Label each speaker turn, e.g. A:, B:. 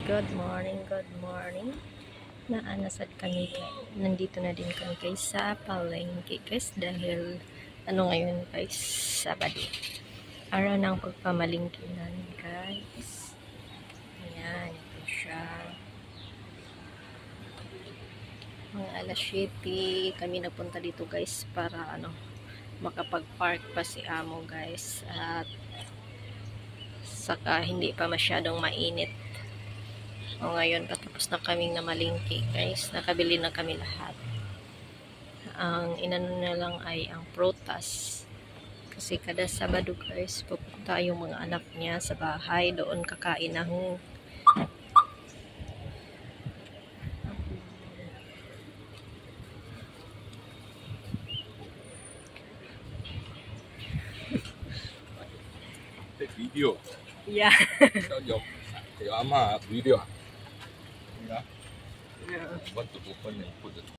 A: Good morning, good morning. Naanasad kami, nandito na din kami guys sa palengke guys dahil ngayon guys, Sabado. Araw ng pagpamalingkinan guys. Ayan, ito siya. Mga alas 7 kami napunta dito guys para makapag-park pa si amo guys at saka hindi pa masyadong mainit. Ngayon patapos na kaming namalingki guys, nakabili na kami lahat. Ang inano na lang ay ang prutas kasi kada Sabado guys pupunta yung mga anak niya sa bahay, doon kakain ng
B: video.
A: yeah.
B: Kaya ama video. Yeah.
A: Yeah.
B: Want to open and put it.